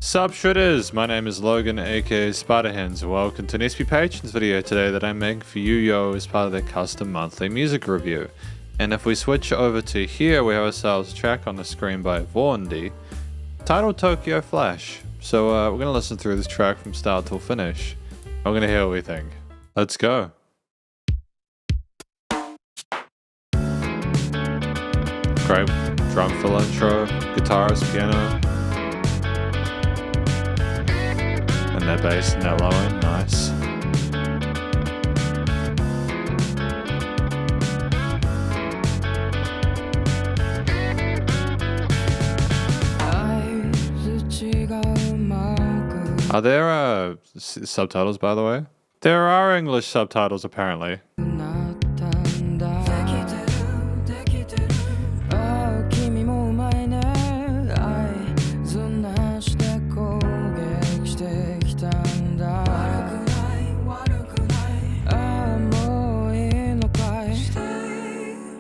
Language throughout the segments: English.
Sup Shredders, my name is Logan aka Spiderhands. Welcome to an SP Patrons video today that I'm making for you as part of their custom monthly music review. And if we switch over to here, we have ourselves a track on the screen by Vaundy titled Tokyo Flash. So we're going to listen through this track from start till finish. We're going to hear what we think. Let's go. Great drum fill intro, guitarist, piano. And that bass and that low end, nice. Are there subtitles, by the way? There are English subtitles, apparently.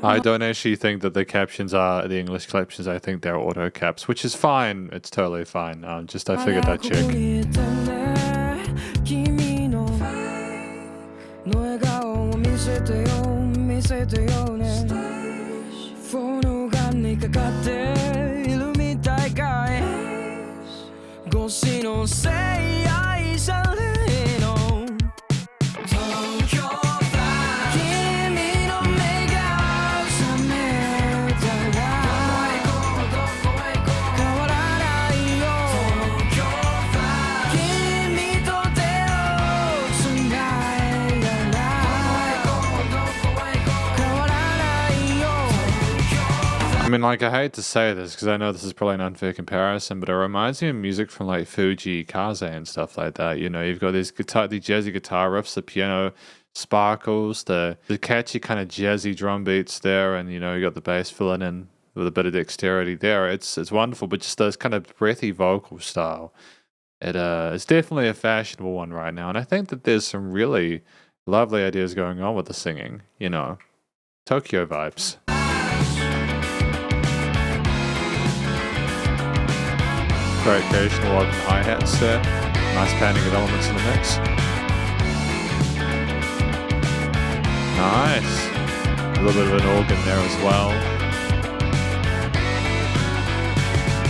I don't actually think that the captions are the English captions. I think they're auto caps, which is fine. It's totally fine. Just I figured I'd check. I mean, like, I hate to say this because I know this is probably an unfair comparison, but it reminds me of music from like Fuji, Kaze and stuff like that. You know, you've got these jazzy guitar riffs, the piano sparkles, the catchy kind of jazzy drum beats there, and you know, you got the bass filling in with a bit of dexterity there. It's wonderful, but just those kind of breathy vocal style. It's definitely a fashionable one right now, and I think that there's some really lovely ideas going on with the singing. You know, Tokyo vibes. Great occasional open hi-hats there. Nice panning of elements in the mix. Nice. A little bit of an organ there as well.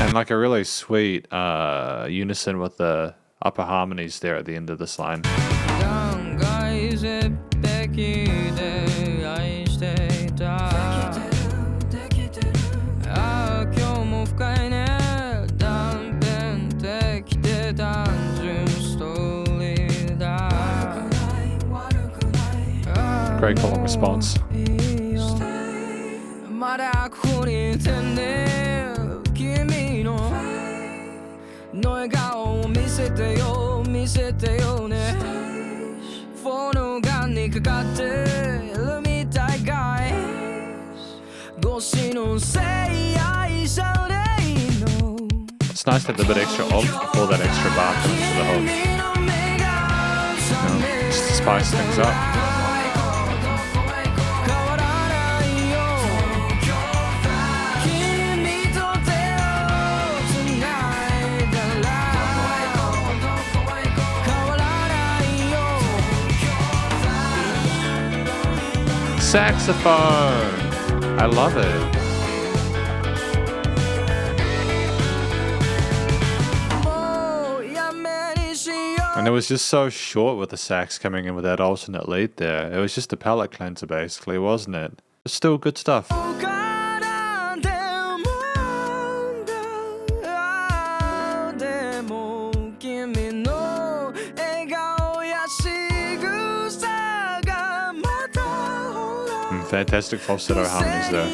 And like a really sweet unison with the upper harmonies there at the end of this line. Great call and response. It's nice to have a bit extra of before that extra bar comes to the hook. You know, just to spice things up. Saxophone! I love it. And it was just so short with the sax coming in with that alternate lead there. It was just a palate cleanser basically, wasn't it? But still good stuff. Fantastic falsetto harmonies there.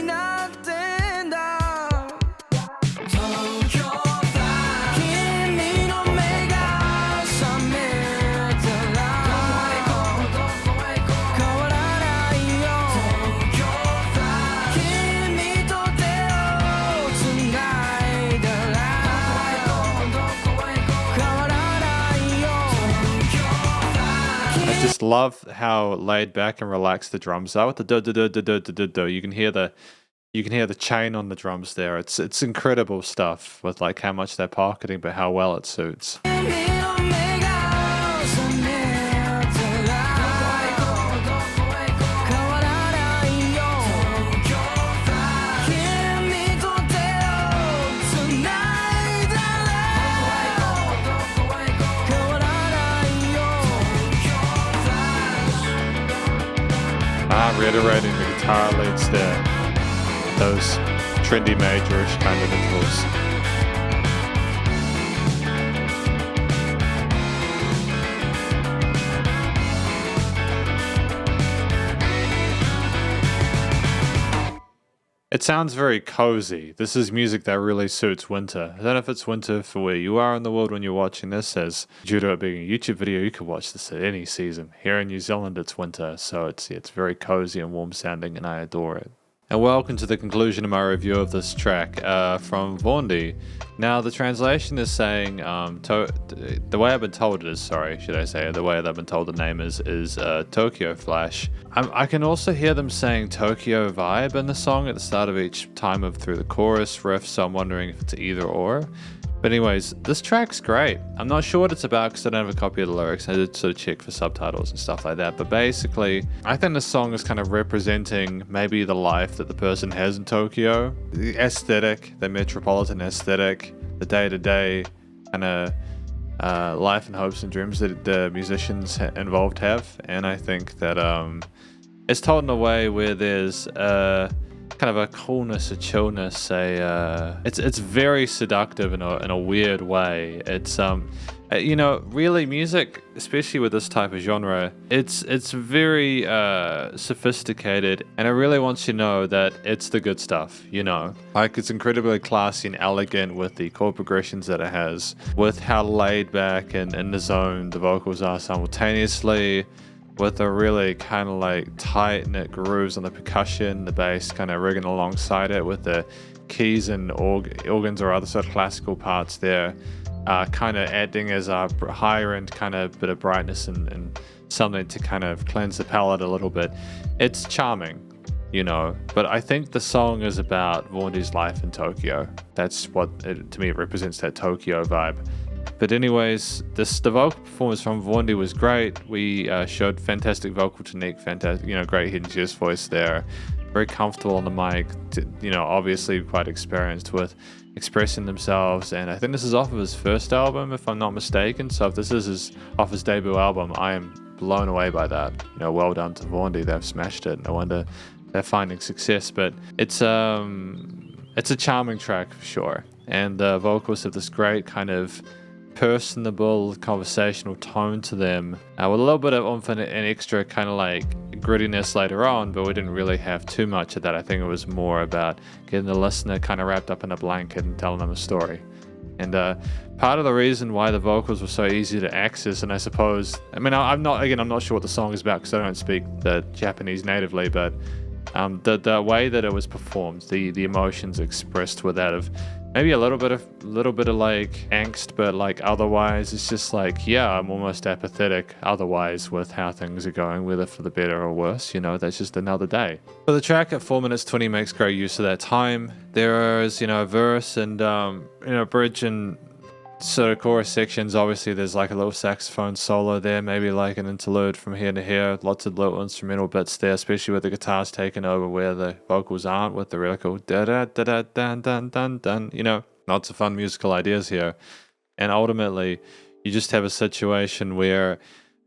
I just love how laid back and relaxed the drums are with the do do do do do do do do. You can hear the You can hear the chain on the drums there. It's incredible stuff with like how much they're pocketing, but how well it suits. Reiterating the guitar leads there, those trendy majorish kind of intervals. It sounds very cozy. This is music that really suits winter. I don't know if it's winter for where you are in the world when you're watching this, as due to it being a YouTube video, you could watch this at any season. Here in New Zealand, it's winter, so it's very cozy and warm sounding, and I adore it. And welcome to the conclusion of my review of this track from Vaundy. Now, the translation is saying, the way I've been told it is, the way that I've been told the name is Tokyo Flash. I can also hear them saying Tokyo Vibe in the song at the start of each time through the chorus riff, so I'm wondering if it's either or. But anyways, this track's great. I'm not sure what it's about because I don't have a copy of the lyrics. I did sort of check for subtitles and stuff like that. But basically, I think this song is kind of representing maybe the life that the person has in Tokyo. The aesthetic, the metropolitan aesthetic, the day-to-day kind of life and hopes and dreams that the musicians involved have. And I think that it's told in a way where there's kind of a coolness, a chillness, it's very seductive in a weird way. It's really music, especially with this type of genre, it's very sophisticated, and it really wants you to know that it's the good stuff, like it's incredibly classy and elegant with the chord progressions that it has, with how laid back and in the zone the vocals are simultaneously, with a really kind of like tight-knit grooves on the percussion, the bass kind of rigging alongside it with the keys and organs or other sort of classical parts there, kind of adding as a higher end kind of bit of brightness and something to kind of cleanse the palette a little bit. It's charming, but I think the song is about Vaundy's life in Tokyo. That's what, to me, it represents that Tokyo vibe. But anyways, the vocal performance from Vaundy was great. We showed fantastic vocal technique, great hidden chest voice there. Very comfortable on the mic, obviously quite experienced with expressing themselves. And I think this is off of his first album, if I'm not mistaken. So if this is off his debut album, I am blown away by that. Well done to Vaundy. They've smashed it. No wonder they're finding success. But it's a charming track for sure. And the vocals have this great kind of personable conversational tone to them, with a little bit of oomph and extra kind of like grittiness later on, but we didn't really have too much of that. I think it was more about getting the listener kind of wrapped up in a blanket and telling them a story. And part of the reason why the vocals were so easy to access, and I suppose, I'm not sure what the song is about because I don't speak the Japanese natively, but the way that it was performed, the emotions expressed with that of maybe a little bit of like angst, but like otherwise it's just like, yeah, I'm almost apathetic otherwise with how things are going, whether for the better or worse, that's just another day. But the track at 4 minutes 20 makes great use of that time. There is, a verse and, bridge and sort of chorus sections. Obviously there's like a little saxophone solo there, maybe like an interlude from here to here, lots of little instrumental bits there, especially with the guitars taking over where the vocals aren't, with the really cool da da da da dun dun dun dun, lots of fun musical ideas here. And ultimately you just have a situation where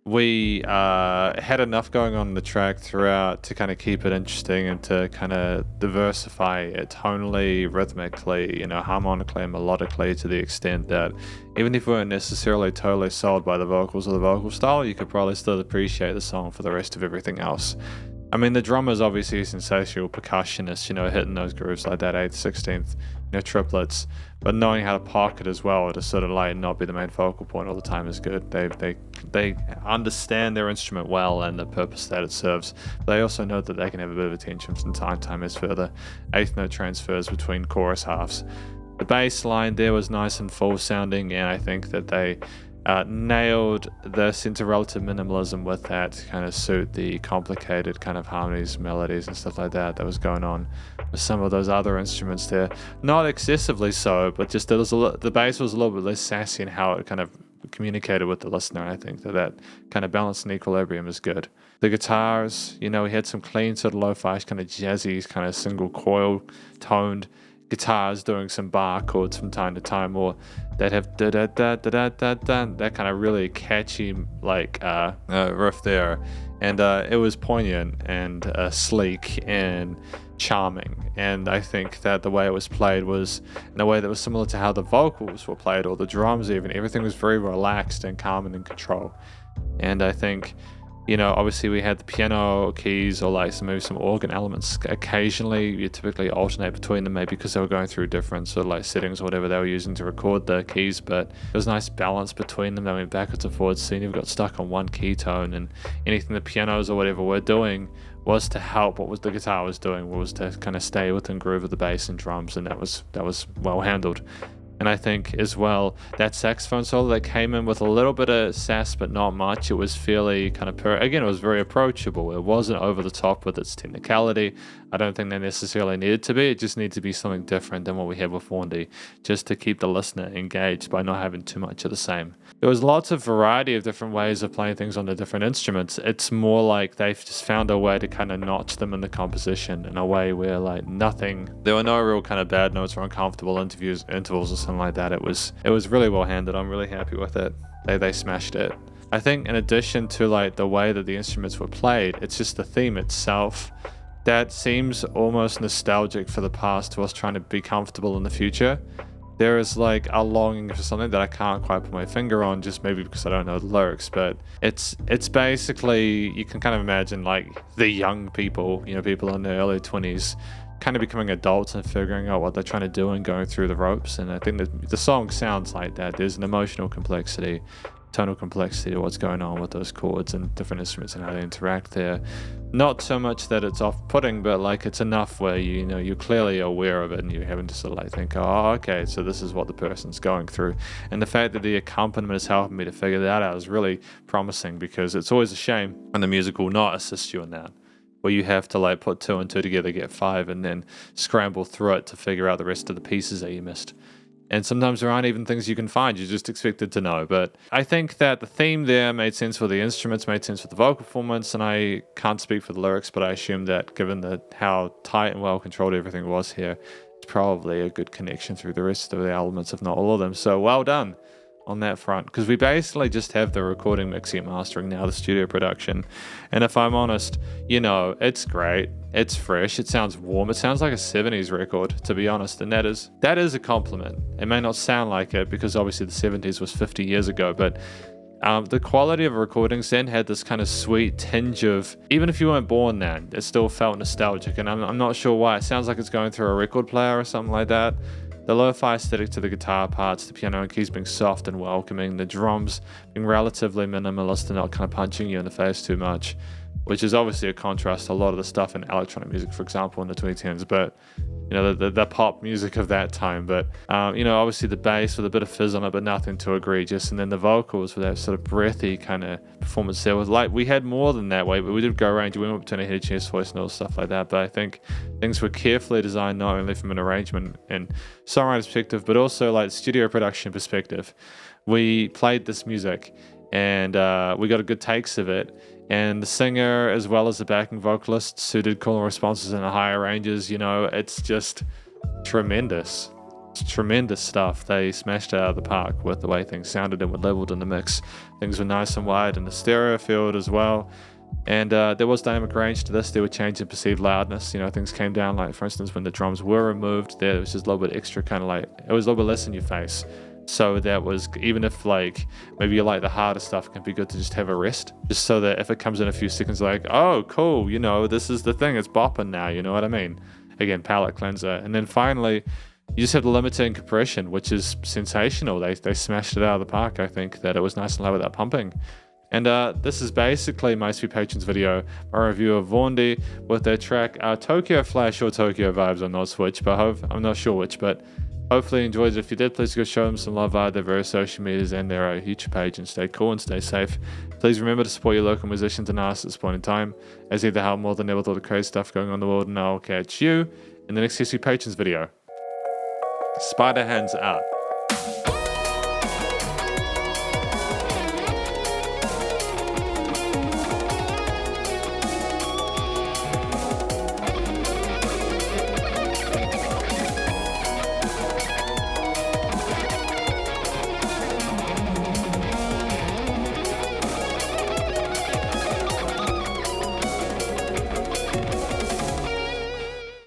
we had enough going on in the track throughout to kind of keep it interesting and to kind of diversify it tonally, rhythmically, harmonically and melodically, to the extent that even if we weren't necessarily totally sold by the vocals or the vocal style, you could probably still appreciate the song for the rest of everything else. I mean, the drummer's obviously a sensational percussionist, hitting those grooves like that 8th, 16th, triplets, but knowing how to pocket as well to sort of like not be the main focal point all the time is good. They understand their instrument well and the purpose that it serves. They also know that they can have a bit of attention from time to time as further 8th note transfers between chorus halves. The bass line there was nice and full sounding, and I think that they nailed the sense of relative minimalism with that to kind of suit the complicated kind of harmonies, melodies and stuff like that was going on with some of those other instruments there. Not excessively so, but just the bass was a little bit less sassy in how it kind of communicated with the listener. I think that kind of balance and equilibrium is good. The guitars, we had some clean sort of lo-fi, kind of jazzy, kind of single coil toned guitars doing some bar chords from time to time, or that have that kind of really catchy riff there, and it was poignant and sleek and charming. And I think that the way it was played was in a way that was similar to how the vocals were played, or the drums even. Everything was very relaxed and calm and in control. And I think, obviously we had the piano keys or maybe some organ elements. Occasionally you typically alternate between them, maybe because they were going through different sort of settings or whatever they were using to record the keys, but there was a nice balance between them. They went backwards and forwards, so you never got stuck on one key tone, and anything the pianos or whatever were doing was to help what the guitar was doing, was to kind of stay within groove of the bass and drums, and that was well handled. And I think as well, that saxophone solo that came in with a little bit of sass, but not much. It was fairly kind of, again, it was very approachable. It wasn't over the top with its technicality. I don't think they necessarily needed to be. It just needed to be something different than what we had with Vaundy, just to keep the listener engaged by not having too much of the same. There was lots of variety of different ways of playing things on the different instruments. It's more like they've just found a way to kind of notch them in the composition in a way where there were no real kind of bad notes or uncomfortable intervals or something like that. It was really well handled. I'm really happy with it. They smashed it. I think in addition to the way that the instruments were played, it's just the theme itself that seems almost nostalgic for the past to us trying to be comfortable in the future. There is a longing for something that I can't quite put my finger on, just maybe because I don't know the lyrics, but it's basically, you can kind of imagine the young people, people in their early 20s kind of becoming adults and figuring out what they're trying to do and going through the ropes. And I think that the song sounds like that. There's an emotional complexity, tonal complexity to what's going on with those chords and different instruments and how they interact there. Not so much that it's off-putting, but it's enough where you're clearly aware of it and you're having to sort of think, oh, okay, so this is what the person's going through. And the fact that the accompaniment is helping me to figure that out is really promising, because it's always a shame when the music will not assist you in that, where you have to put 2 and 2 together, get 5, and then scramble through it to figure out the rest of the pieces that you missed. And sometimes there aren't even things you can find, you're just expected to know. But I think that the theme there made sense for the instruments, made sense for the vocal performance, and I can't speak for the lyrics, but I assume that given how tight and well controlled everything was here, it's probably a good connection through the rest of the elements, if not all of them. So well done on that front, because we basically just have the recording, mixing, and mastering now, the studio production. And if I'm honest, it's great, it's fresh, it sounds warm, it sounds like a 70s record, to be honest, and that is a compliment. It may not sound like it, because obviously the 70s was 50 years ago, but the quality of recordings then had this kind of sweet tinge of, even if you weren't born then, it still felt nostalgic, and I'm not sure why. It sounds like it's going through a record player or something like that. The lo-fi aesthetic to the guitar parts, the piano and keys being soft and welcoming, the drums being relatively minimalist and not kind of punching you in the face too much, which is obviously a contrast to a lot of the stuff in electronic music, for example, in the 2010s, but the pop music of that time. But obviously the bass with a bit of fizz on it, but nothing too egregious, and then the vocals with that sort of breathy kind of performance there. We had more than that way, but we did go range. We went between a head, chest, voice, and all stuff like that. But I think things were carefully designed, not only from an arrangement and songwriter perspective, but also studio production perspective. We played this music and we got a good takes of it. And the singer, as well as the backing vocalists who did call and responses in the higher ranges, it's just tremendous. It's tremendous stuff. They smashed it out of the park with the way things sounded and were leveled in the mix. Things were nice and wide in the stereo field as well. And there was dynamic range to this. There were change in perceived loudness. Things came down, for instance, when the drums were removed, there was just a little bit extra it was a little bit less in your face. So that was, even if maybe you like the harder stuff, it can be good to just have a rest, just so that if it comes in a few seconds, oh cool, this is the thing, it's bopping now, you know what I mean? Again, palate cleanser. And then finally, you just have the limiting compression, which is sensational. They smashed it out of the park. I think that it was nice and low without pumping. And this is basically my Sweet Patrons video, my review of Vaundy with their track Tokyo Flash or Tokyo Vibes. I'm not which, but I'm not sure which, but hopefully you enjoyed it. If you did, please go show them some love via their various social medias and their YouTube page, and stay cool and stay safe. Please remember to support your local musicians and artists at this point in time, as they help more than ever with all the crazy stuff going on in the world, and I'll catch you in the next History Patrons video. Spiderhands out.